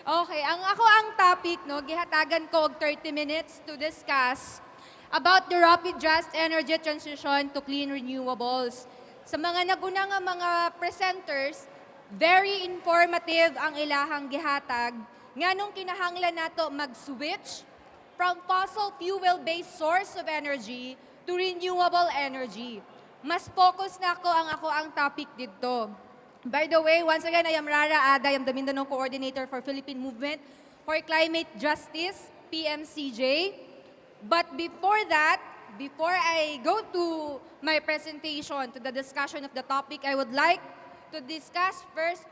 Okay, ang topic no, gihatagan ko og 30 minutes to discuss about the rapid just energy transition to clean renewables. Sa mga naguna nga mga presenters, very informative ang ilahang gihatag nganong kinahanglan nato mag-switch from fossil fuel-based source of energy to renewable energy. Mas focus na ako ang topic dito. By the way, once again, I am Rara Ada. I am the Mindanao Coordinator for Philippine Movement for Climate Justice, PMCJ. But before that, before I go to my presentation, to the discussion of the topic, I would like to discuss first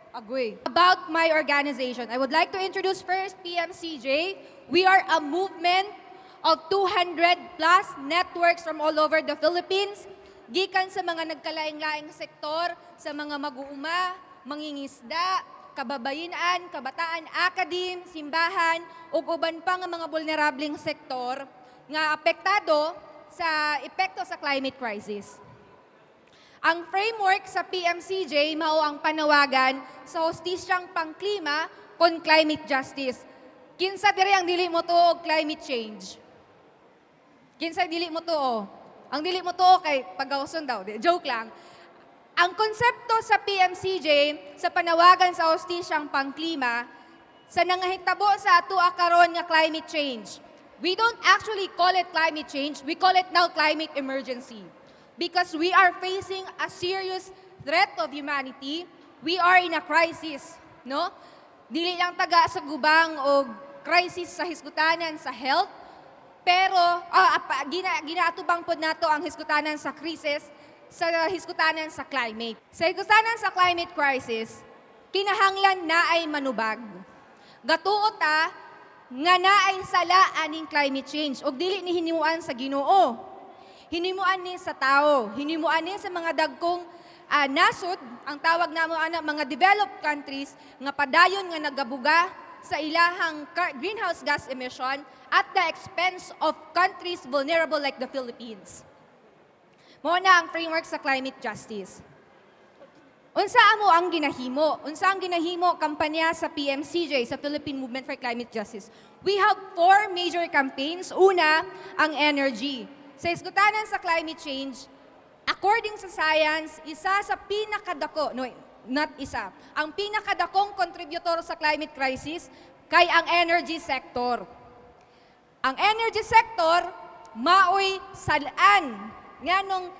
about my organization. I would like to introduce first PMCJ. We are a movement of 200 plus networks from all over the Philippines, gikan sa mga nagkalaing-laing sektor, sa mga mag-uuma, mangingisda, kababayinan, kabataan, akadim, simbahan, ug uban pa nga mga vulnerableng sektor nga apektado sa epekto sa climate crisis. Ang framework sa PMCJ mao ang panawagan sa hostisyang pangklima kon climate justice. Kinsa diri ang dili mo tuo og climate change? Kinsa dili mo tuo? Ang dili mo tuo kay pagawson daw. Joke lang. Ang konsepto sa PMCJ sa panawagan sa hostisyang pangklima sa nangahitabo sa ato karon nga climate change. We don't actually call it climate change. We call it now climate emergency. Because we are facing a serious threat of humanity. We are in a crisis, no? Dili lang taga sa gubang o crisis sa hisgutanan sa health, pero ginaatubang pod nato ang hisgutanan sa krisis sa hisgutanan sa climate. Sa hisgutanan sa climate crisis, kinahanglan na ay manubag. Gatuot nga naay sala aning climate change ug dili ni hinimuan sa Ginoo. Hinimuan ni sa tao, hinimuan ni sa mga dagkong nasod, ang tawag namo ana mga developed countries nga padayon nga nagabuga sa ilahang greenhouse gas emission at the expense of countries vulnerable like the Philippines. Mao na ang framework sa climate justice. Unsa amo ang ginahimo? Unsa ang ginahimo kampanya sa PMCJ, sa Philippine Movement for Climate Justice? We have 4 major campaigns. Una, ang energy. Sa isgutanan sa climate change, according sa science, isa sa pinakadako, no, not isa, ang pinakadakong contributor sa climate crisis kay ang energy sector. Ang energy sector, maoy salaan nga nung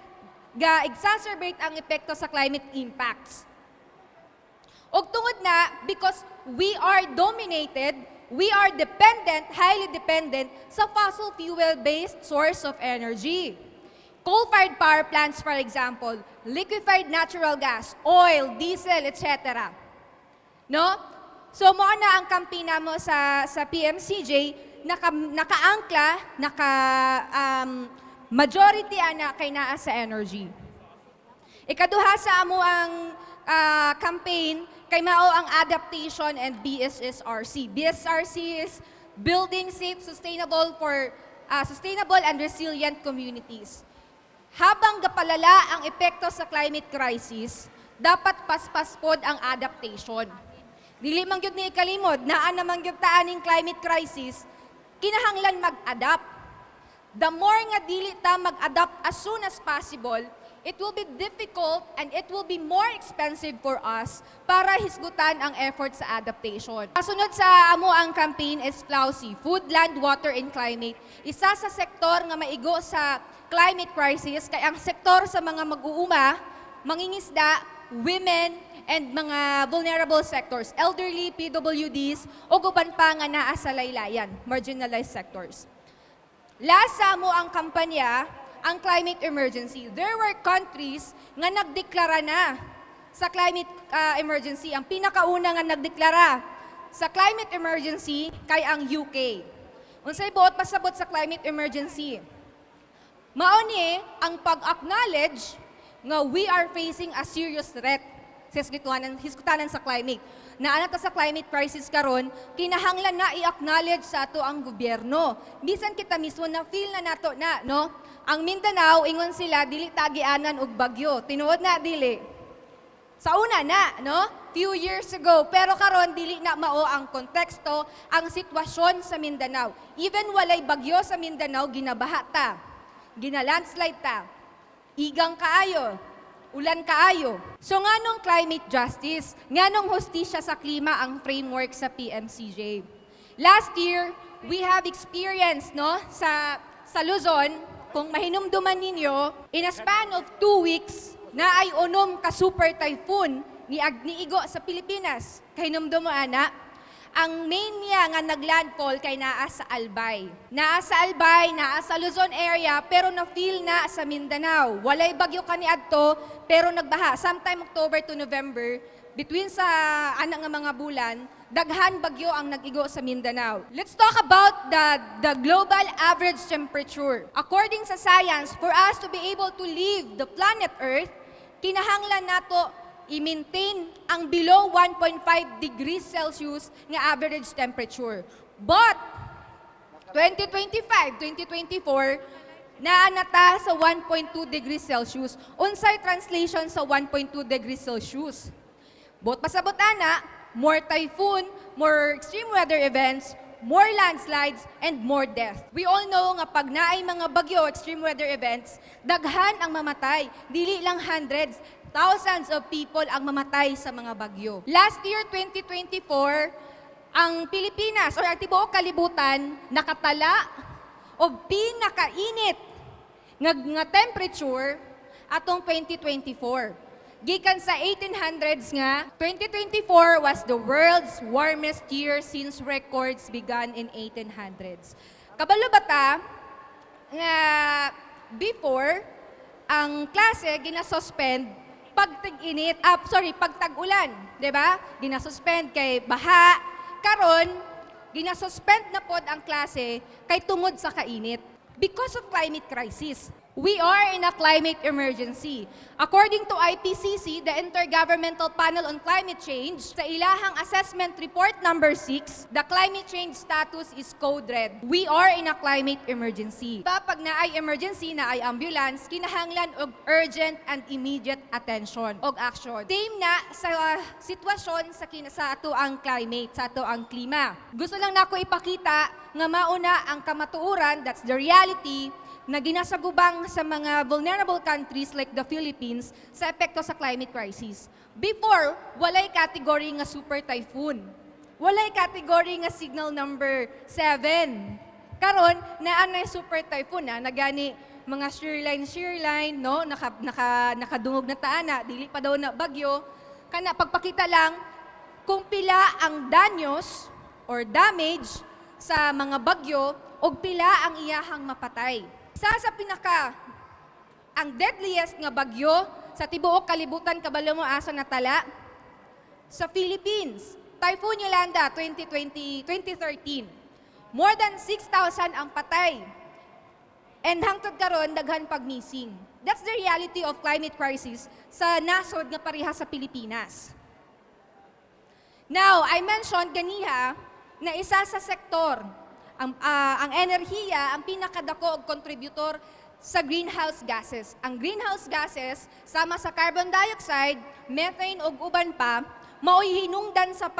ga-exacerbate ang epekto sa climate impacts. Og tungod na, because we are dominated, we are dependent, highly dependent sa fossil fuel-based source of energy. Coal-fired power plants, for example, liquefied natural gas, oil, diesel, etc. No? So, mo na ang kampina mo sa PMCJ, nakaangkla, majority ana kay naa sa energy. Ikaduha sa amo ang campaign kay mao ang adaptation and BSSRC. BSRC is Building Safe, Sustainable and Resilient Communities. Habang gapalala ang epekto sa climate crisis, dapat paspas pod ang adaptation. Dili man gyud ni ikalimod, naa naman gyud ta aning climate crisis, kinahanglan mag-adapt. The more nga dili ta mag-adapt as soon as possible, it will be difficult and it will be more expensive for us para hisgutan ang effort sa adaptation. Kasunod sa amo ang campaign is FLAUSI, Food, Land, Water, and Climate. Isa sa sektor nga maigo sa climate crisis kay ang sektor sa mga mag-uuma, mangingisda, women, and mga vulnerable sectors, elderly, PWDs, o guban pa nga naa sa laylayan, marginalized sectors. Last sa mo ang kampanya, ang climate emergency. There were countries nga nagdeklara na sa climate emergency. Ang pinakauna nga nagdeklara sa climate emergency kay ang UK. Unsay buot pasabot sa climate emergency? Mao ni ang pag-acknowledge nga we are facing a serious threat sa hisgutanan sa climate. Naana ta sa climate crisis karon, kinahanglan na i-acknowledge sa ato ang gobyerno. Bisan kita mismo na feel na nato na, no? Ang Mindanao ingon sila dili tagianan og bagyo. Tinuod na dili. Sa una na, no? few years ago. Pero karon dili na mao ang konteksto, ang sitwasyon sa Mindanao. Even walay bagyo sa Mindanao, ginabaha ta, ginalandslide ta, igang kaayo, ulan kaayo. So nganong climate justice, nganong hustisya sa klima ang framework sa PMCJ. Last year, we have experienced sa Luzon, kung mahinumduman ninyo, in a span of 2 weeks, na ay unom ka super typhoon ni Agniigo sa Pilipinas. Kahinumdum mo, ana, ang main niya nga naglandfall kay naa sa Albay. Naa sa Albay, naa sa Luzon area, pero na-feel na sa Mindanao. Walay bagyo kaniadto, pero nagbaha. Sometime October to November, between sa anang nga mga bulan, daghan bagyo ang nag-igo sa Mindanao. Let's talk about the global average temperature. According sa science, for us to be able to leave the planet Earth, kinahanglan nato i-maintain ang below 1.5 degrees Celsius nga average temperature. But 2025, 2024, naanata sa 1.2 degrees Celsius. Unsay translation sa 1.2 degrees Celsius? Bot pasabot ana, more typhoon, more extreme weather events, more landslides, and more death. We all know nga pag naay mga bagyo, extreme weather events, daghan ang mamatay. Dili lang hundreds, thousands of people ang mamatay sa mga bagyo. Last year, 2024, ang Pilipinas or ang tibuok kalibutan nakatala og pinakainit nga temperature atong 2024. Gikan sa 1800s nga, 2024 was the world's warmest year since records began in 1800s. Kabalo ba ta nga before ang klase ginasuspend pag tag-init, pag tag-ulan, 'di ba? Ginasuspend kay baha. Karon ginasuspend na pod ang klase kay tungod sa kainit because of climate crisis. We are in a climate emergency. According to IPCC, the Intergovernmental Panel on Climate Change, sa ilahang assessment report number 6, the climate change status is code red. We are in a climate emergency. Pag naay emergency, naay ambulance, kinahanglan og urgent and immediate attention og action. Same na sa sitwasyon sa ato ang climate, sa ato ang klima. Gusto lang nako ipakita nga mauna ang kamatuoran, that's the reality, na ginasagubang sa mga vulnerable countries like the Philippines sa epekto sa climate crisis. Before, walay category nga super typhoon. Walay category nga signal number 7. Karon, naanay super typhoon na nagani mga shearline, no? Nakadungog na taana, dili pa daw na bagyo. Kana pagpakita lang kung pila ang danyos or damage sa mga bagyo o pila ang iyahang mapatay. Sa ang deadliest nga bagyo sa tibuok kalibutan kabalo mo asa natala sa Philippines, Typhoon Yolanda 2013. More than 6,000 ang patay. And hangtod karon daghan pag missing. That's the reality of climate crisis sa nasod nga pareha sa Pilipinas. Now, I mentioned ganiha na isa sa sektor ang enerhiya ang pinakadako og contributor sa greenhouse gases. Ang greenhouse gases sama sa carbon dioxide, methane ug uban pa mao'y hinungdan sa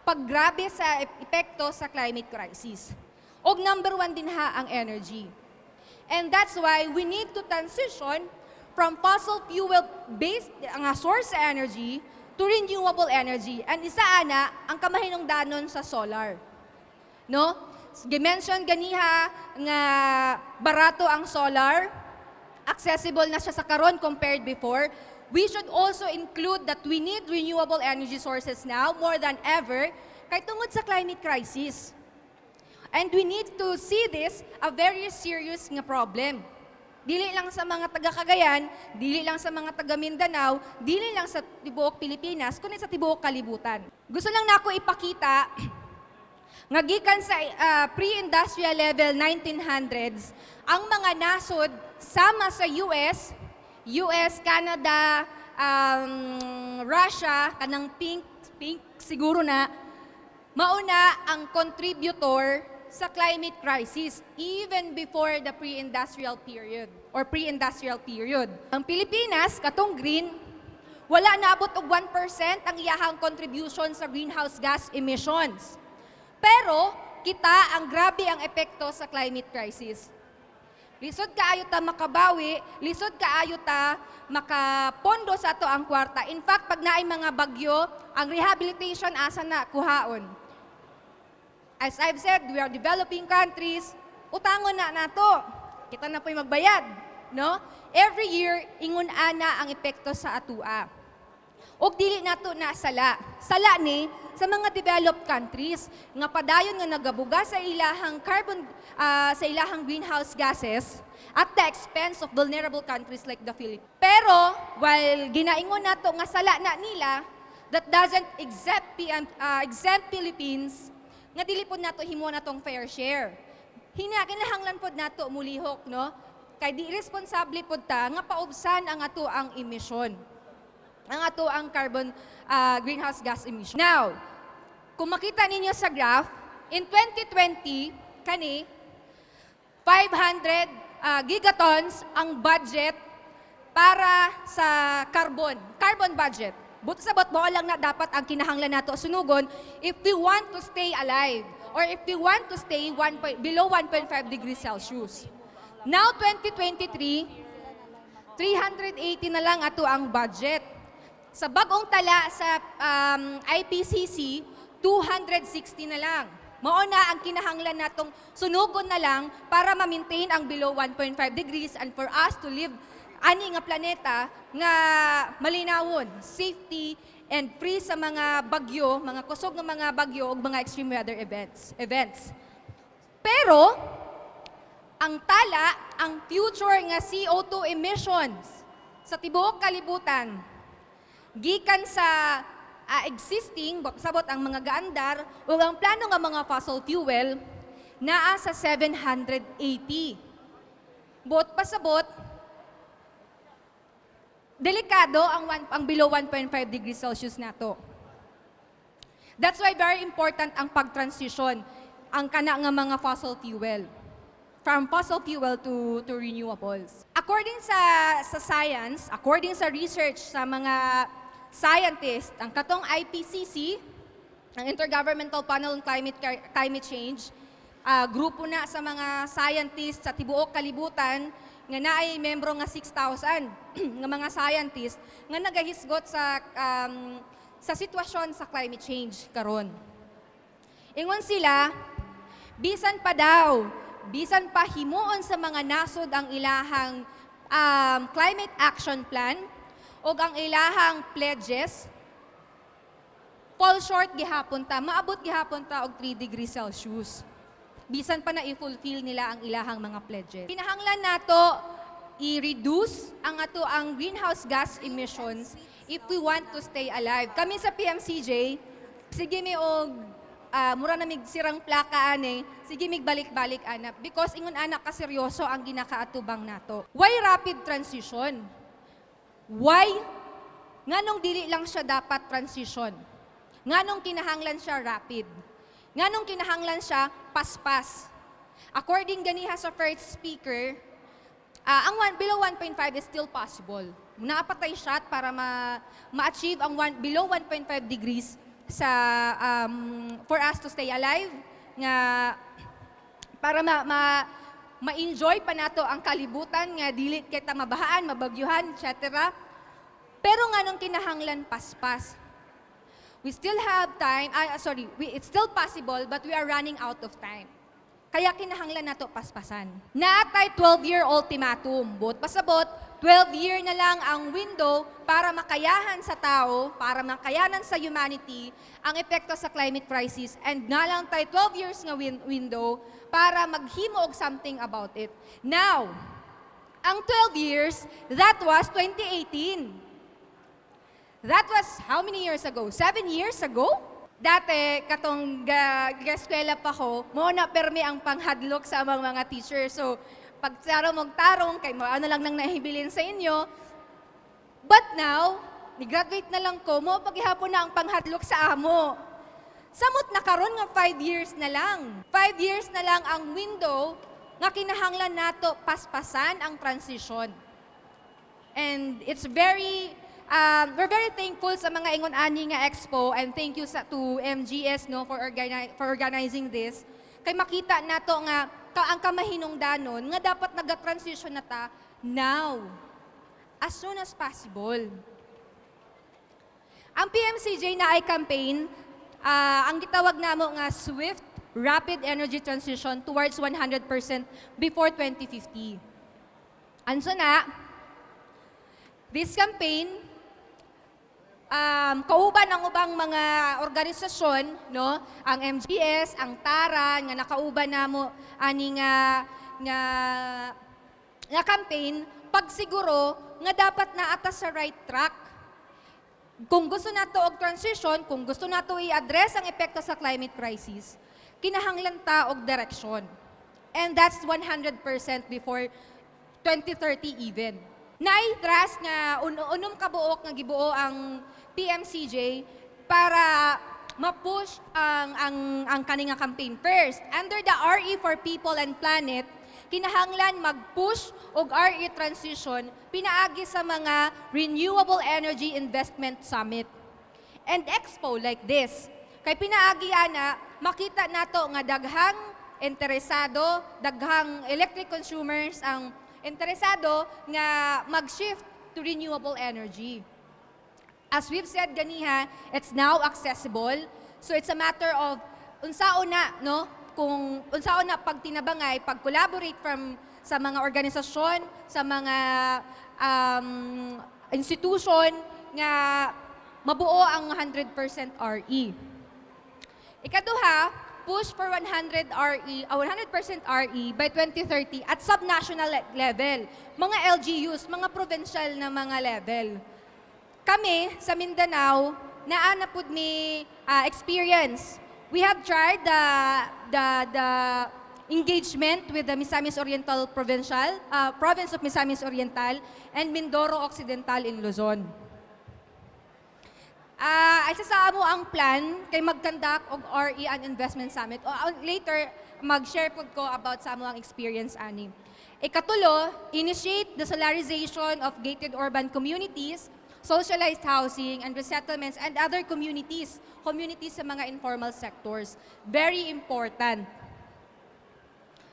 paggrabe sa epekto sa climate crisis. Og number 1 din ha ang energy. And that's why we need to transition from fossil fuel based source sa energy to renewable energy. And isa ana ang kamahinungdanon sa solar. No? Gimension ganiha nga barato ang solar, accessible na siya sa karon compared before. We should also include that we need renewable energy sources now more than ever kay tungod sa climate crisis. And we need to see this a very serious nga problem. Dili lang sa mga taga Cagayan, dili lang sa mga taga Mindanao, dili lang sa tibuok Pilipinas, kundi sa tibuok kalibutan. Gusto lang nako ipakita nga gikan sa pre-industrial level 1900s, ang mga nasod sama sa US, Canada, Russia, kanang pink siguro na, mauna ang contributor sa climate crisis even before the pre-industrial period or pre-industrial period. Ang Pilipinas, katong green, Wala naabot og 1% ang iyahang contribution sa greenhouse gas emissions. Pero kita ang grabe ang epekto sa climate crisis. Lisod kaayo ta makabawi, lisod kaayo ta makapondo sa ato ang kwarta. In fact, pag naay mga bagyo, ang rehabilitation asa na kuhaon. As I've said, we are developing countries, utangon na nato. Kita na po'y magbayad, no? Every year, ingon ana ang epekto sa atua. Og dili nato na sala. Sala ni sa mga developed countries nga padayon nga nagabuga sa ilahang carbon sa ilahang greenhouse gases at the expense of vulnerable countries like the Philippines. Pero while ginaingon nato nga sala na nila, that doesn't exempt Philippines nga dili pod nato himo natong fair share. Kinahanglan pod nato mulihok, no? Kay di responsable pod ta nga paubsan ang ato ang emission. Ang ato ang carbon greenhouse gas emission. Now, kung makita ninyo sa graph, in 2020 kani 500 gigatons ang budget para sa carbon budget. Buto sa bot lang na dapat ang kinahanglan nato sunugon if we want to stay alive or if we want to stay below 1.5 degrees Celsius. Now 2023, 380 na lang ato ang budget. Sa bagong tala sa IPCC, 260 na lang. Mao na ang kinahanglan natong sunugon na lang para ma-maintain ang below 1.5 degrees and for us to live ani nga planeta nga malinawon, safety and free sa mga bagyo, mga kusog ng mga bagyo ug mga extreme weather events. Pero ang tala, ang future nga CO2 emissions sa tibuok kalibutan gikan sa existing, sabot ang mga gaandar, o ang plano nga mga fossil fuel, naa sa 780. Bot pasabot, delikado ang below 1.5 degrees Celsius nato. That's why very important ang pag-transition ang kana nga mga fossil fuel. From fossil fuel to renewables. According sa science, according sa research sa mga scientists, ang katong IPCC, ang Intergovernmental Panel on Climate Change, grupo na sa mga scientists sa tibuok kalibutan nga naay membro nga 6,000 nga mga scientists nga nagahisgot sa sitwasyon sa climate change karon. Ingon sila, bisan pa himuon sa mga nasod ang ilahang climate action plan o ang ilahang pledges, fall short gihapon ta, maabot gihapon ta og 3 degrees Celsius. Bisan pa na i-fulfill nila ang ilahang mga pledges. Kinahanglan nato i-reduce ang greenhouse gas emissions if we want to stay alive. Kami sa PMCJ, sige mi og mura na mig sirang plaka ani, sige mig balik-balik ana because ingon anak ka seryoso ang ginakaatubang nato. Why rapid transition? Why? Nganong dili lang siya dapat transition? Nganong kinahanglan siya rapid? Nganong kinahanglan siya paspas? According ganiha sa first speaker, ang below 1.5 is still possible. Naapatay shot para ma-achieve ang below 1.5 degrees sa for us to stay alive nga para ma-enjoy pa nato ang kalibutan nga dili kita mabahaan, mabagyuhan, etc. Pero nganong kinahanglan paspas? We still have time, it's still possible but we are running out of time. Kaya kinahanglan nato paspasan. Naatay 12-year ultimatum. Bot pasabot, 12-year na lang ang window para makayahan sa tao, para makayanan sa humanity ang epekto sa climate crisis and na lang tayo 12 years nga window para maghimo og something about it. Now, ang 12 years, that was 2018. That was how many years ago? 7 years ago? Dati, katong eskwela pa ko, mo na permi ang panghadlok sa amang mga teachers. So, pag tarong, kay ano lang nang nahibilin sa inyo. But now, ni-graduate na lang ko, mo paghihapon na ang panghadlok sa amo. Samot na karon nga 5 years na lang. 5 years na lang ang window nga kinahanglan nato paspasan ang transition. And it's very we're very thankful sa mga ingon ani nga expo, and thank you to MGS no for organizing this. Kay makita nato nga ang kamahinungdanon nga dapat naga-transition na ta now, as soon as possible. Ang PMCJ na ay campaign, ang gitawag namo nga Swift Rapid Energy Transition towards 100% before 2050. Anso na, this campaign, kauban ang ubang mga organisasyon, no? Ang MGS, ang TARA, nga nakauban namo ani nga campaign, pagsiguro nga dapat na ata sa right track. Kung gusto nato og transition, kung gusto nato i-address ang epekto sa climate crisis, kinahanglan ta og direksyon. And that's 100% before 2030 even. Naitras nga unom kabuok nga gibuo ang PMCJ para ma-push ang kaninga campaign. First, under the RE for People and Planet, kinahanglan mag-push og RE transition pinaagi sa mga Renewable Energy Investment Summit and expo like this. Kay pinaagi ana, makita nato nga daghang interesado, daghang electric consumers ang interesado nga mag-shift to renewable energy. As we've said ganiha, it's now accessible. So it's a matter of unsaon na, no? Kung unsaon na pagtinabangay, pag-collaborate sa mga organisasyon, sa mga institution nga mabuo ang 100% RE. Ikaduha, push for 100% RE by 2030 at subnational level. Mga LGUs, mga provincial na mga level. Kami sa Mindanao, naa na pud ni experience. We have tried the engagement with the Misamis Oriental province of Misamis Oriental and Mindoro Occidental in Luzon. Ay sa amo ang plan kay mag-conduct og RE and Investment Summit. Later, mag-share po ko about sa amo ang experience ani. Ikatulo, initiate the solarization of gated urban communities, socialized housing and resettlements and other communities sa mga informal sectors. Very important.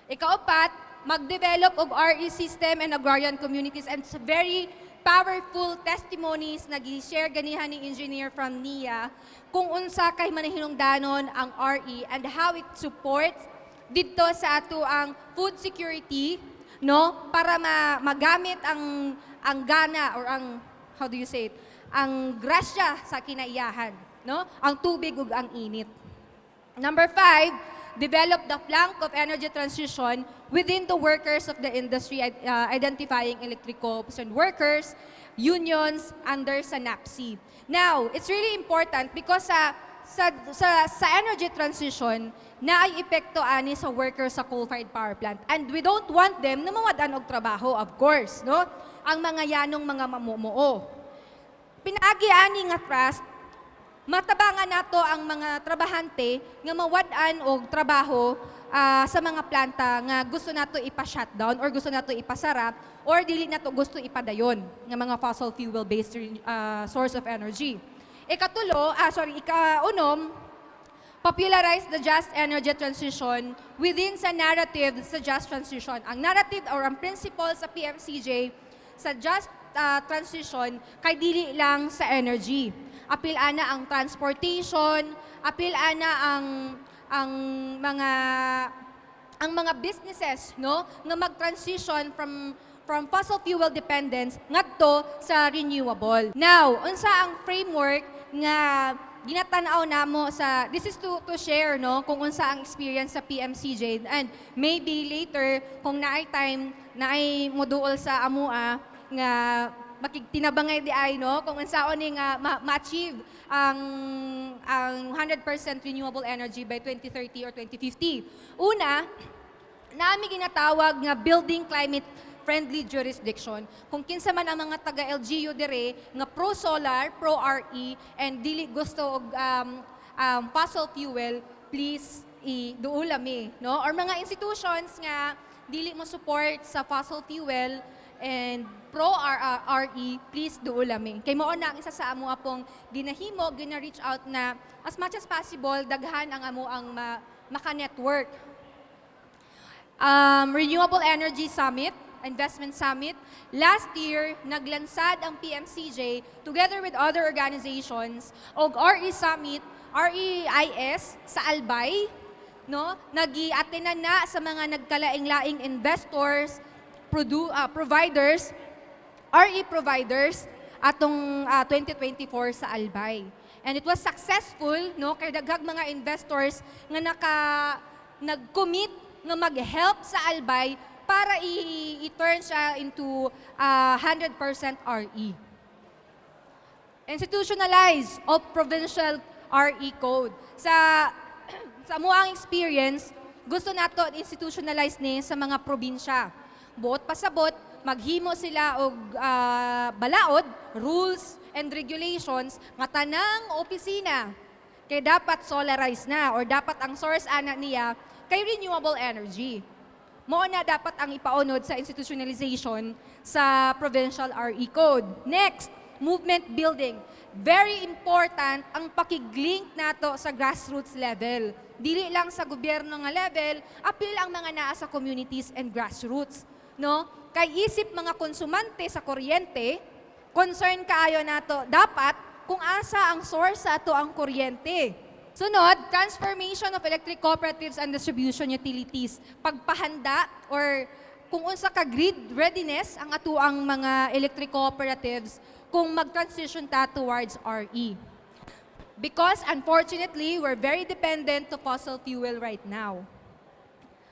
Ikaapat, mag-develop og RE system and agrarian communities, and very powerful testimonies na gi-share ganihan ni engineer from NIA kung unsa kay manahinungdanon ang RE and how it supports dito sa ato ang food security, no, para magamit ang gana or ang how do you say it, ang grasya sa kinaiyahan, no, ang tubig ug ang init. Number 5, develop the plank of energy transition within the workers of the industry, identifying electric co-ops and workers, unions under sa NAPSI. Now, it's really important because sa energy transition, na ay epekto ani sa workers sa coal-fired power plant. And we don't want them na mawadan og trabaho, of course, no? Ang mga yanong mga mamumuo. Pinaagi ani nga trust, matabangan nato ang mga trabahante nga mawad-an og trabaho sa mga planta nga gusto nato ipa-shutdown or gusto nato ipasara or dili nato gusto ipadayon nga mga fossil fuel-based source of energy. Ikaunom, popularize the just energy transition within sa narrative sa just transition. Ang narrative or ang principle sa PMCJ sa just transition kay dili lang sa energy. Apil ana ang transportation, apil ana ang mga businesses, no, nga mag-transition from fossil fuel dependence ngadto sa renewable. Now, unsa ang framework nga ginatanaw namo sa this is to share, no, kung unsa ang experience sa PMCJ, and maybe later kung naay time naay moduol sa amua nga makigtinabangay di ay, no, kung unsaon ni nga ma-achieve ang 100% renewable energy by 2030 or 2050. Una, nami ginatawag nga building climate friendly jurisdiction. Kung kinsa man ang mga taga LGU dire nga pro solar, pro RE and dili gusto og fossil fuel, please duulami, no? Or mga institutions nga dili mo support sa fossil fuel and pro-RE, please do ulami. Kay mo na ang isa sa amo pong ginahimo, gina-reach out na as much as possible, daghan ang amo ang maka-network. Renewable Energy Summit, Investment Summit. Last year, naglansad ang PMCJ together with other organizations og RE Summit, REIS sa Albay, no? Nagi-attenan na sa mga nagkalaing-laing investors, providers, RE providers atong 2024 sa Albay. And it was successful, no? Kay daghang mga investors nga nag-commit nga mag-help sa Albay para i-turn siya into 100% RE. Institutionalize of provincial RE code. Sa amuang experience, gusto nato institutionalize ni sa mga probinsya. Buot pasabot, maghimo sila og balaod, rules and regulations nga tanang opisina kay dapat solarized na or dapat ang source ana niya kay renewable energy. Mo na dapat ang ipaunod sa institutionalization sa provincial RE code. Next, movement building. Very important ang pakiglink nato sa grassroots level. Dili lang sa gobyerno nga level, apil ang mga naa sa communities and grassroots, no? Kay isip mga konsumante sa kuryente, concern kaayo nato dapat kung asa ang source sa ato ang kuryente. Sunod, transformation of electric cooperatives and distribution utilities. Pagpahanda or kung unsa ka grid readiness ang ato ang mga electric cooperatives kung mag-transition ta towards RE. Because unfortunately, we're very dependent to fossil fuel right now.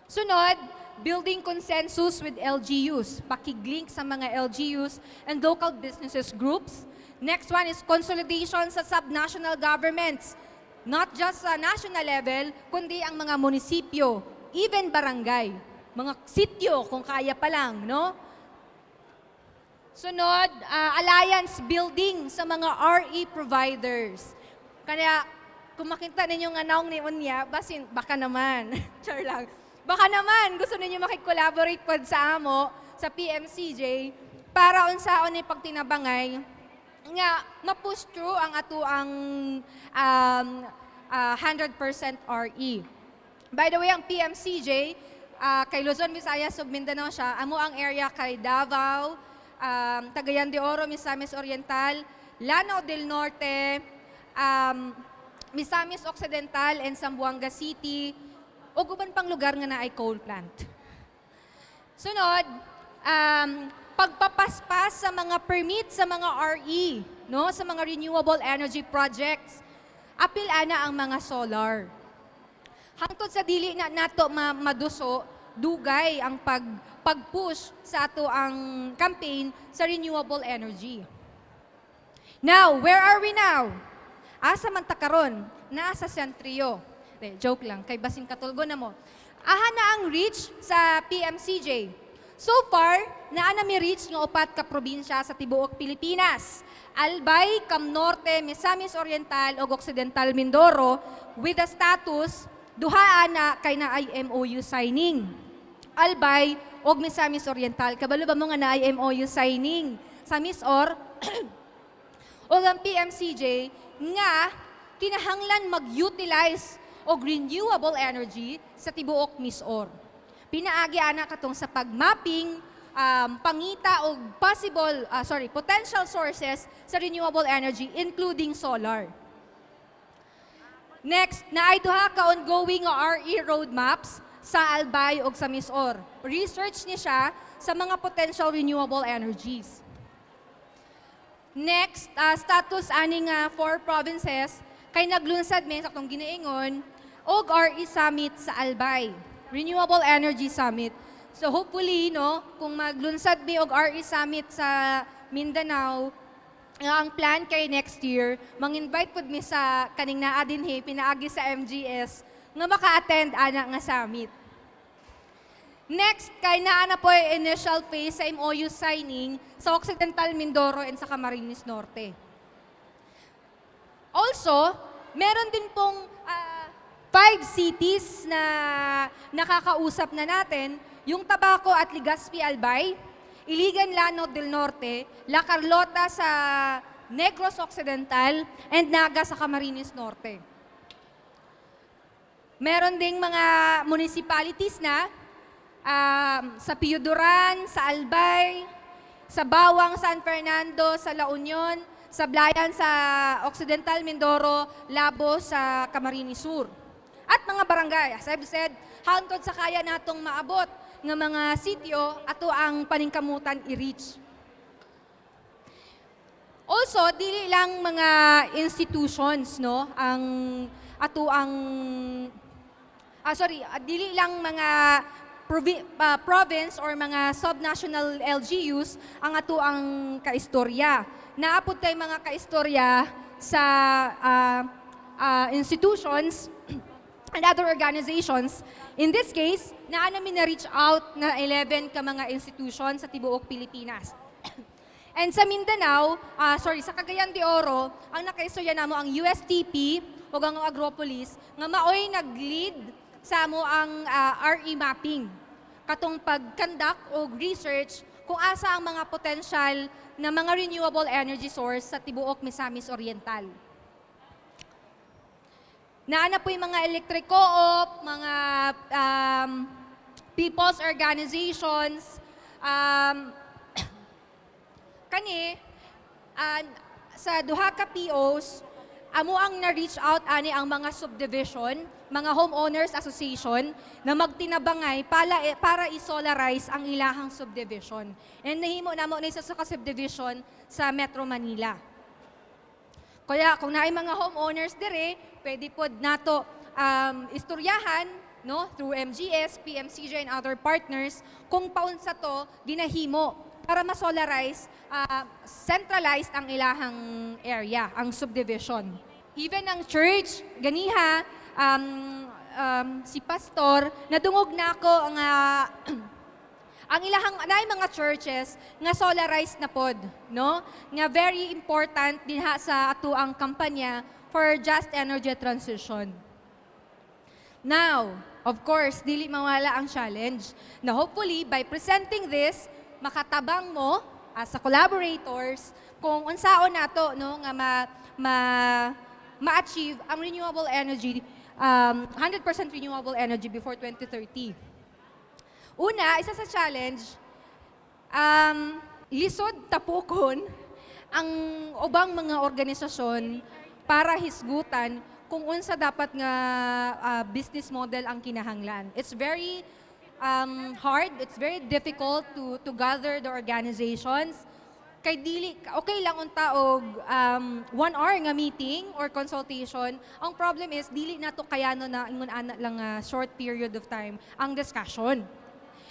Sunod, building consensus with LGUs, pakiglink sa mga LGUs and local businesses groups. Next one is consolidation sa subnational governments. Not just sa national level, kundi ang mga munisipyo, even barangay, mga sityo kung kaya pa lang, no? Sunod, alliance building sa mga RE providers. Kaya, kung makita ninyo nga naong ni Unya, basin, baka naman, char lang, baka naman gusto ninyo makikollaborate pod sa amo, sa PMCJ, para unsaon ni pagtinabangay, nga ma-push through ang ato ang 100% RE. By the way, ang PMCJ, kay Luzon, Visayas, ug Mindanao siya, amo ang area kay Davao, Cagayan de Oro, Misamis Oriental, Lanao del Norte, Misamis Occidental, and Zamboanga City, o guban pang lugar nga na ay coal plant. Sunod, pagpapaspas sa mga permit sa mga RE, no, sa mga renewable energy projects. Apil ana ang mga solar. Hangtod sa dili na nato maduso, dugay ang pag-push sa ato ang campaign sa renewable energy. Now, where are we now? Asa man ta karon? Nasa Sentrio. Joke lang, kay basin katulgo na mo. Aha na ang reach sa PMCJ. So far, naa na mi reach ng upat ka probinsya sa tibuok Pilipinas. Albay, Cam Norte, Misamis Oriental ug Occidental Mindoro with the status duha ana kay na ay MOU signing. Albay ug Misamis Oriental, kabalo ba mo nga na ay MOU signing sa MISOR o ang PMCJ nga kinahanglan mag-utilize og renewable energy sa tibuok MISOR. Pinaagi ana katong sa pagmapping, pangita og potential sources sa renewable energy including solar. Next, naay duha ka ongoing RE roadmaps sa Albay ug sa MISOR. Research ni siya sa mga potential renewable energies. Next, status aning 4 provinces kay naglunsad mi sa atong ginaingon og RE Summit sa Albay. Renewable Energy Summit. So hopefully, no, kung maglunsad mi og RE Summit sa Mindanao, ang plan kay next year, mang-invite pud mi sa kaning naa dinhi pinaagi sa MGS nga maka-attend ana nga summit. Next, kay naa na po initial phase sa MOU signing sa Occidental Mindoro and sa Camarines Norte. Also, meron din pong 5 cities na nakakausap na natin, yung Tabaco at Legazpi Albay, Iligan Llano del Norte, La Carlota sa Negros Occidental, and Naga sa Camarines Norte. Meron ding mga municipalities na sa Piuduran, sa Albay, sa Bawang, San Fernando, sa La Union, sa Blayan, sa Occidental Mindoro, Labo, sa Camarines Sur. At mga barangay, as I've said, hangtod sa kaya natong maabot ng mga sitio, ato ang paningkamutan i-reach. Also, dili lang mga institutions, no, ang ato ang dili lang mga province or mga subnational LGUs ang ato ang kaistorya. Naapod tay mga kaistorya sa institutions and other organizations. In this case, naa namin na-reach out na 11 ka mga institutions sa tibuok Pilipinas. And sa Mindanao, sa Cagayan de Oro, ang nakaistorya namo ang USTP o ang Agropolis nga maoy nag-lead sa mo ang RE mapping. Katong pag-conduct o research kung asa ang mga potential na mga renewable energy source sa tibuok Misamis Oriental. Naana po yung mga electric co-op, mga people's organizations, sa duha ka POs, amo ang na-reach out ani ang mga subdivision, mga homeowners association na magtinabangay para i-solarize ang ilahang subdivision. And nahimo namo na isa sa subdivision sa Metro Manila. Kaya kung naay mga homeowners dire, pwede pod nato istoryahan, no, through MGS, PMCJ and other partners kung paunsa to ginahimo para ma-solarize, centralized ang ilahang area, ang subdivision. Even ang church, ganiha, si pastor, nadungog na ako ang ang ilahang anay mga churches nga solarized na pod, no? Nga very important dinha sa ato ang kampanya for just energy transition. Now, of course, dili mawala ang challenge na hopefully by presenting this, makatabang mo as a collaborators kung unsaon nato, no, nga ma-achieve ang renewable energy, 100% renewable energy before 2030. Una, isa sa challenge, lisod tapukon ang ubang mga organisasyon para hisgutan kung unsa dapat nga business model ang kinahanglan. It's very hard, it's very difficult to gather the organizations. Kay dili, okay lang unta og 1 hour nga meeting or consultation. Ang problem is, dili nato kayano na ingon ana lang short period of time ang discussion.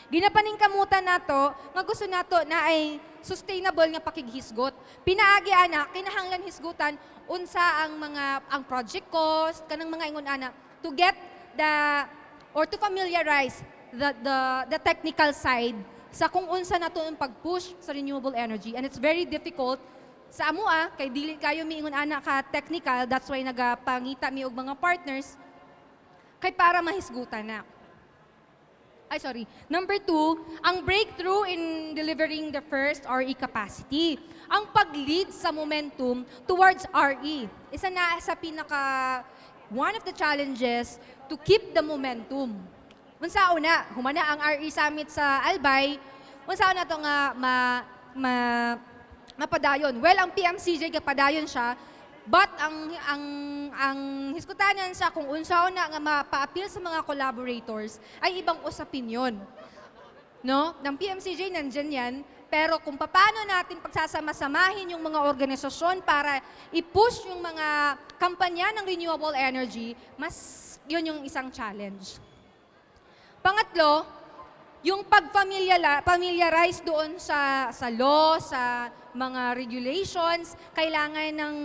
Ginapaning kamutan nato, nga gusto nato na ay sustainable nga pakighisgot. Pinaagi ana, kinahanglan hisgutan unsa ang project cost, kanang mga ingon ana, to get or to familiarize the technical side sa kung unsa nato ang pag-push sa renewable energy. And it's very difficult sa amua, kay dili kayo miingon ana ka technical, that's why nagapangita mi og mga partners, kay para mahisgutan na. Number 2, ang breakthrough in delivering the first RE capacity. Ang pag-lead sa momentum towards RE. Isa na sa one of the challenges to keep the momentum. Unsa una, humana ang RE Summit sa Albay, unsa na to nga mapadayon. Well, ang PMCJ kapadayon siya, but ang hiskutanan sa kung unsa na nga mapa-appeal sa mga collaborators ay ibang usapin yon. No? Ng PMCJ nandyan yan, pero kung paano natin pagsasama-samahin yung mga organisasyon para i-push yung mga kampanya ng renewable energy, mas yun yung isang challenge. Pangatlo, yung pag-familiarize doon sa law, sa mga regulations, kailangan ng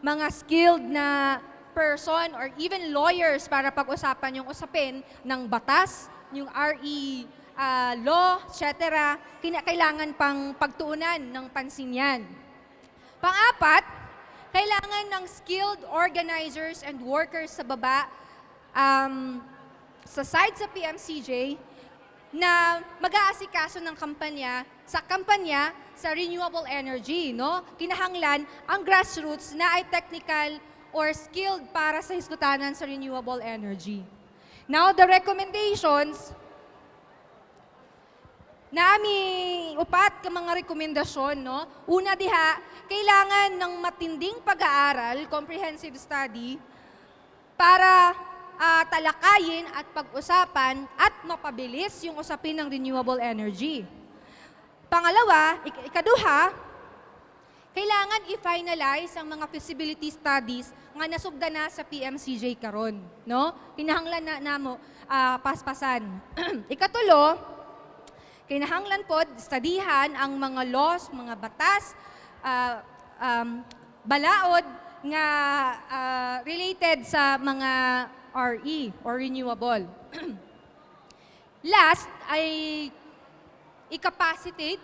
mga skilled na person or even lawyers para pag-usapan yung usapin ng batas, yung RE law, etc. Kailangan pang pagtuunan ng pansin yan. Pang-apat, kailangan ng skilled organizers and workers sa baba, sa side sa PMCJ, na mag-aasikaso ng kampanya sa renewable energy, no? Kinahanglan ang grassroots na ay technical or skilled para sa hiskutanan sa renewable energy. Now, the recommendations, nami upat ka mga rekomendasyon, no? Una diha, kailangan ng matinding pag-aaral, comprehensive study, para talakayin at pag-usapan at mapabilis yung usapin ng renewable energy. Pangalawa, ikaduha, kailangan i-finalize ang mga feasibility studies nga nasugda na sa PMCJ karon, no? Kinahanglan na namo paspasan. Ikatulo, kinahanglan pod studihan ang mga laws, mga batas, balaod nga related sa mga RE or renewable. Last ay i-capacitate,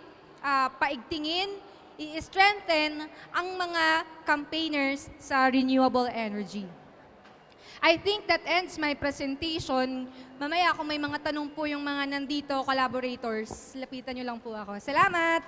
paigtingin, i-strengthen ang mga campaigners sa renewable energy. I think that ends my presentation. Mamaya kung may mga tanong po yung mga nandito, collaborators, lapitan nyo lang po ako. Salamat!